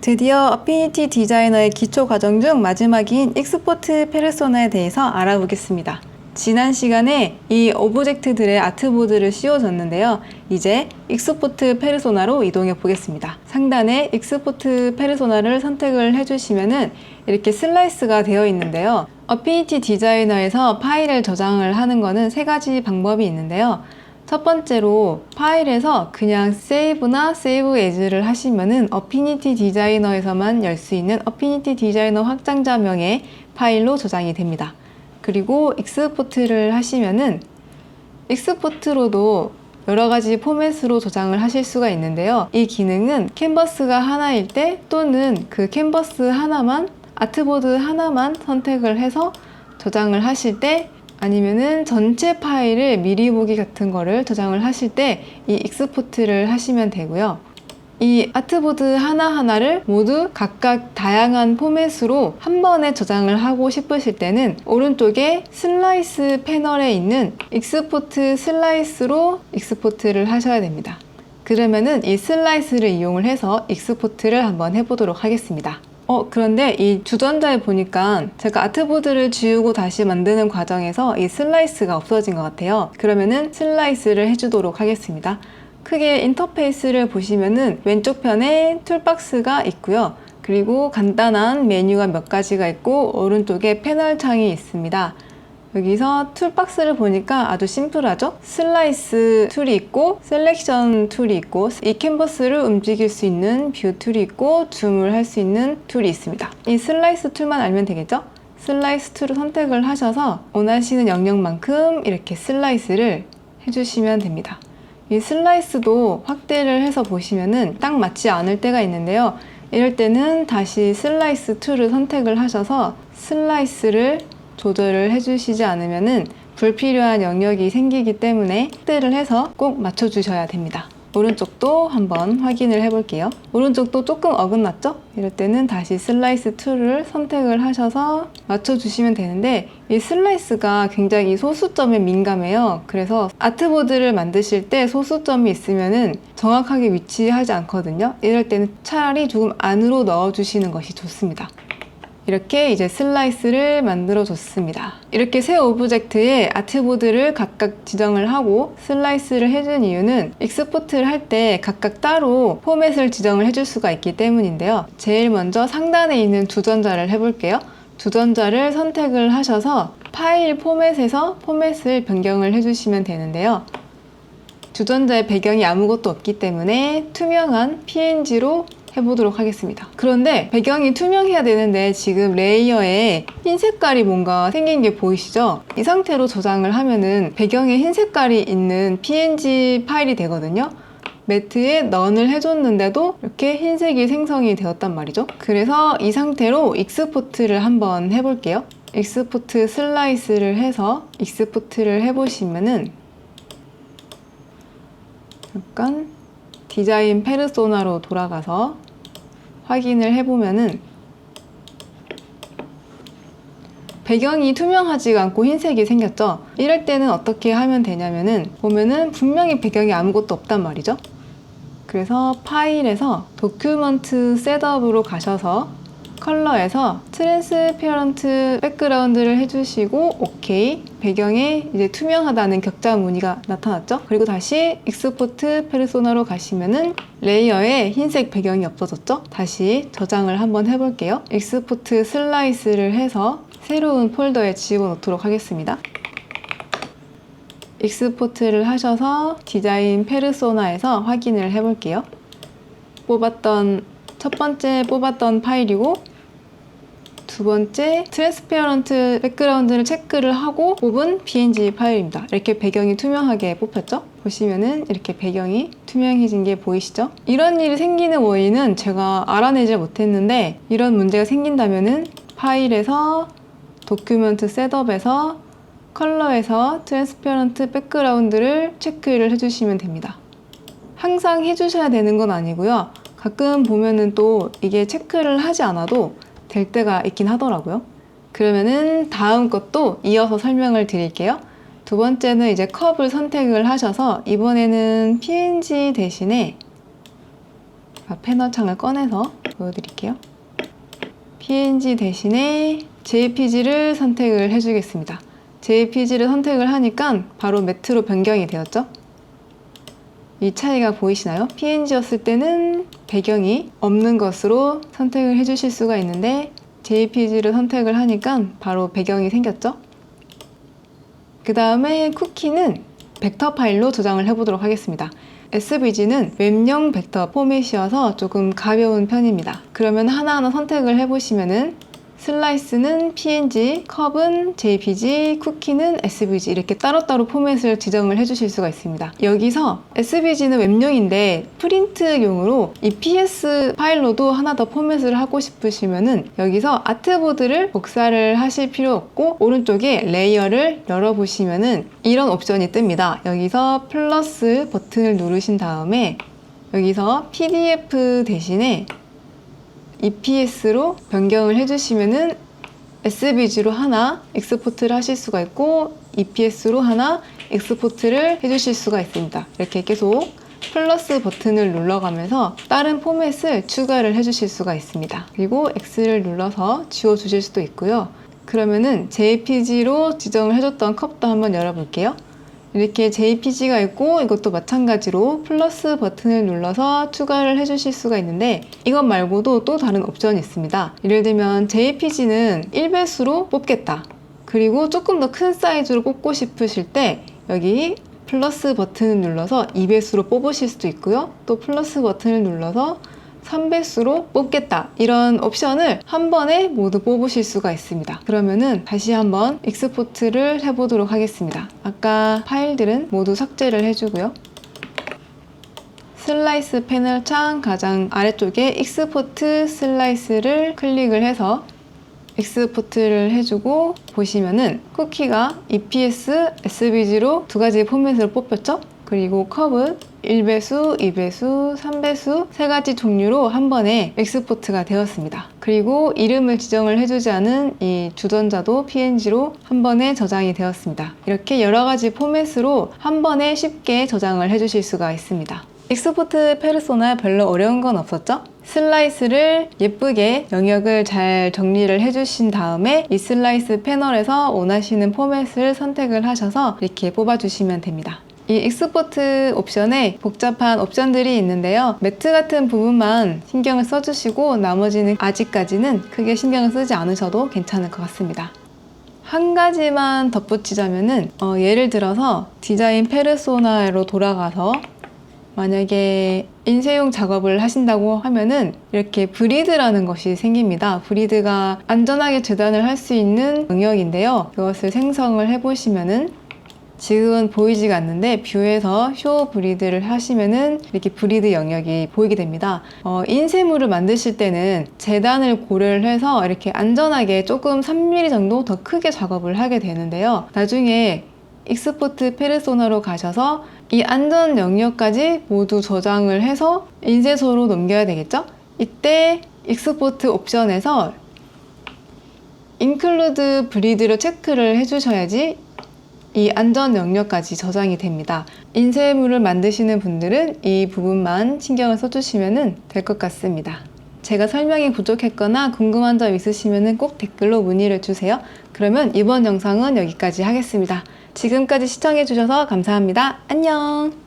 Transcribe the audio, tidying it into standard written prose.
드디어 어피니티 디자이너의 기초 과정 중 마지막인 익스포트 페르소나에 대해서 알아보겠습니다. 지난 시간에 이 오브젝트들의 아트보드를 씌워줬는데요. 이제 익스포트 페르소나로 이동해 보겠습니다. 상단에 익스포트 페르소나를 선택을 해주시면은 이렇게 슬라이스가 되어 있는데요. 어피니티 디자이너에서 파일을 저장을 하는 거는 세 가지 방법이 있는데요. 첫 번째로 파일에서 그냥 세이브나 세이브 에즈를 하시면은 어피니티 디자이너에서만 열 수 있는 어피니티 디자이너 확장자명의 파일로 저장이 됩니다. 그리고 익스포트를 하시면은 익스포트로도 여러 가지 포맷으로 저장을 하실 수가 있는데요. 이 기능은 캔버스가 하나일 때 또는 그 캔버스 하나만, 아트보드 하나만 선택을 해서 저장을 하실 때, 아니면은 전체 파일을 미리 보기 같은 거를 저장을 하실 때 이 익스포트를 하시면 되고요. 이 아트보드 하나하나를 모두 각각 다양한 포맷으로 한 번에 저장을 하고 싶으실 때는 오른쪽에 슬라이스 패널에 있는 익스포트 슬라이스로 익스포트를 하셔야 됩니다. 그러면은 이 슬라이스를 이용을 해서 익스포트를 한번 해보도록 하겠습니다. 그런데 이 주전자에 보니까 제가 아트보드를 지우고 다시 만드는 과정에서 이 슬라이스가 없어진 것 같아요. 그러면은 슬라이스를 해주도록 하겠습니다. 크게 인터페이스를 보시면은 왼쪽 편에 툴박스가 있고요. 그리고 간단한 메뉴가 몇 가지가 있고 오른쪽에 패널 창이 있습니다. 여기서 툴박스를 보니까 아주 심플하죠? 슬라이스 툴이 있고 셀렉션 툴이 있고 이 캔버스를 움직일 수 있는 뷰 툴이 있고 줌을 할 수 있는 툴이 있습니다. 이 슬라이스 툴만 알면 되겠죠? 슬라이스 툴을 선택을 하셔서 원하시는 영역만큼 이렇게 슬라이스를 해주시면 됩니다. 이 슬라이스도 확대를 해서 보시면은 딱 맞지 않을 때가 있는데요. 이럴 때는 다시 슬라이스 툴을 선택을 하셔서 슬라이스를 조절을 해주시지 않으면은 불필요한 영역이 생기기 때문에 확대를 해서 꼭 맞춰주셔야 됩니다. 오른쪽도 한번 확인을 해볼게요. 오른쪽도 조금 어긋났죠? 이럴 때는 다시 슬라이스 툴을 선택을 하셔서 맞춰주시면 되는데 이 슬라이스가 굉장히 소수점에 민감해요. 그래서 아트보드를 만드실 때 소수점이 있으면은 정확하게 위치하지 않거든요. 이럴 때는 차라리 조금 안으로 넣어주시는 것이 좋습니다. 이렇게 이제 슬라이스를 만들어 줬습니다. 이렇게 새 오브젝트에 아트보드를 각각 지정을 하고 슬라이스를 해준 이유는 익스포트를 할 때 각각 따로 포맷을 지정을 해줄 수가 있기 때문인데요. 제일 먼저 상단에 있는 주전자를 해볼게요. 주전자를 선택을 하셔서 파일 포맷에서 포맷을 변경을 해주시면 되는데요. 주전자의 배경이 아무것도 없기 때문에 투명한 PNG로 해보도록 하겠습니다. 그런데 배경이 투명해야 되는데 지금 레이어에 흰 색깔이 뭔가 생긴 게 보이시죠? 이 상태로 저장을 하면은 배경에 흰 색깔이 있는 PNG 파일이 되거든요. 매트에 넌을 해줬는데도 이렇게 흰색이 생성이 되었단 말이죠. 그래서 이 상태로 익스포트를 한번 해볼게요. 익스포트 슬라이스를 해서 익스포트를 해보시면은 잠깐 디자인 페르소나로 돌아가서 확인을 해보면은 배경이 투명하지가 않고 흰색이 생겼죠? 이럴 때는 어떻게 하면 되냐면은 보면은 분명히 배경이 아무것도 없단 말이죠? 그래서 파일에서 도큐먼트 셋업으로 가셔서 컬러에서 트랜스페런트 백그라운드를 해주시고 오케이. 배경에 이제 투명하다는 격자 무늬가 나타났죠? 그리고 다시 익스포트 페르소나로 가시면은 레이어에 흰색 배경이 없어졌죠? 다시 저장을 한번 해볼게요. 익스포트 슬라이스를 해서 새로운 폴더에 집어넣도록 하겠습니다. 익스포트를 하셔서 디자인 페르소나에서 확인을 해볼게요. 첫 번째 뽑았던 파일이고 두 번째 트랜스페어런트 백그라운드를 체크를 하고 뽑은 PNG 파일입니다. 이렇게 배경이 투명하게 뽑혔죠? 보시면은 이렇게 배경이 투명해진 게 보이시죠? 이런 일이 생기는 원인은 제가 알아내질 못했는데 이런 문제가 생긴다면은 파일에서 도큐먼트 셋업에서 컬러에서 트랜스페어런트 백그라운드를 체크를 해주시면 됩니다. 항상 해주셔야 되는 건 아니고요. 가끔 보면은 또 이게 체크를 하지 않아도 될 때가 있긴 하더라고요. 그러면은 다음 것도 이어서 설명을 드릴게요. 두 번째는 이제 컵을 선택을 하셔서 이번에는 PNG 대신에 패널 창을 꺼내서 보여드릴게요. PNG 대신에 JPG를 선택을 해주겠습니다. JPG를 선택을 하니까 바로 매트로 변경이 되었죠? 이 차이가 보이시나요? PNG였을 때는 배경이 없는 것으로 선택을 해주실 수가 있는데 JPG를 선택을 하니까 바로 배경이 생겼죠? 그 다음에 쿠키는 벡터 파일로 저장을 해보도록 하겠습니다. SVG는 웹용 벡터 포맷이어서 조금 가벼운 편입니다. 그러면 하나하나 선택을 해보시면은 슬라이스는 PNG, 컵은 JPG, 쿠키는 SVG 이렇게 따로따로 포맷을 지정을 해주실 수가 있습니다. 여기서 SVG는 웹용인데 프린트용으로 이 PS 파일로도 하나 더 포맷을 하고 싶으시면은 여기서 아트보드를 복사를 하실 필요 없고 오른쪽에 레이어를 열어보시면은 이런 옵션이 뜹니다. 여기서 플러스 버튼을 누르신 다음에 여기서 PDF 대신에 EPS로 변경을 해주시면은 SVG로 하나 익스포트를 하실 수가 있고 EPS로 하나 익스포트를 해주실 수가 있습니다. 이렇게 계속 플러스 버튼을 눌러가면서 다른 포맷을 추가를 해주실 수가 있습니다. 그리고 X를 눌러서 지워주실 수도 있고요. 그러면은 JPG로 지정을 해줬던 컵도 한번 열어볼게요. 이렇게 JPG가 있고 이것도 마찬가지로 플러스 버튼을 눌러서 추가를 해주실 수가 있는데 이것 말고도 또 다른 옵션이 있습니다. 예를 들면 JPG는 1배수로 뽑겠다. 그리고 조금 더 큰 사이즈로 뽑고 싶으실 때 여기 플러스 버튼을 눌러서 2배수로 뽑으실 수도 있고요. 또 플러스 버튼을 눌러서 3배수로 뽑겠다. 이런 옵션을 한 번에 모두 뽑으실 수가 있습니다. 그러면은 다시 한번 익스포트를 해보도록 하겠습니다. 아까 파일들은 모두 삭제를 해주고요. 슬라이스 패널 창 가장 아래쪽에 익스포트 슬라이스를 클릭을 해서 익스포트를 해주고 보시면은 쿠키가 EPS, SVG로 두 가지 포맷으로 뽑혔죠? 그리고 컵은 1배수, 2배수, 3배수 세 가지 종류로 한 번에 익스포트가 되었습니다. 그리고 이름을 지정을 해주지 않은 이 주전자도 PNG로 한 번에 저장이 되었습니다. 이렇게 여러 가지 포맷으로 한 번에 쉽게 저장을 해주실 수가 있습니다. 익스포트 페르소나 별로 어려운 건 없었죠? 슬라이스를 예쁘게 영역을 잘 정리를 해주신 다음에 이 슬라이스 패널에서 원하시는 포맷을 선택을 하셔서 이렇게 뽑아주시면 됩니다. 이 익스포트 옵션에 복잡한 옵션들이 있는데요. 매트 같은 부분만 신경을 써주시고 나머지는 아직까지는 크게 신경을 쓰지 않으셔도 괜찮을 것 같습니다. 한 가지만 덧붙이자면은 예를 들어서 디자인 페르소나로 돌아가서 만약에 인쇄용 작업을 하신다고 하면은 이렇게 브리드라는 것이 생깁니다. 브리드가 안전하게 재단을 할 수 있는 영역인데요. 그것을 생성을 해보시면은 지금은 보이지가 않는데 뷰에서 쇼 브리드를 하시면은 이렇게 브리드 영역이 보이게 됩니다. 인쇄물을 만드실 때는 재단을 고려를 해서 이렇게 안전하게 조금 3mm 정도 더 크게 작업을 하게 되는데요. 나중에 익스포트 페르소나로 가셔서 이 안전 영역까지 모두 저장을 해서 인쇄소로 넘겨야 되겠죠? 이때 익스포트 옵션에서 include breath를 체크를 해주셔야지 이 안전 영역까지 저장이 됩니다. 인쇄물을 만드시는 분들은 이 부분만 신경을 써주시면 될 것 같습니다. 제가 설명이 부족했거나 궁금한 점 있으시면 꼭 댓글로 문의를 주세요. 그러면 이번 영상은 여기까지 하겠습니다. 지금까지 시청해주셔서 감사합니다. 안녕!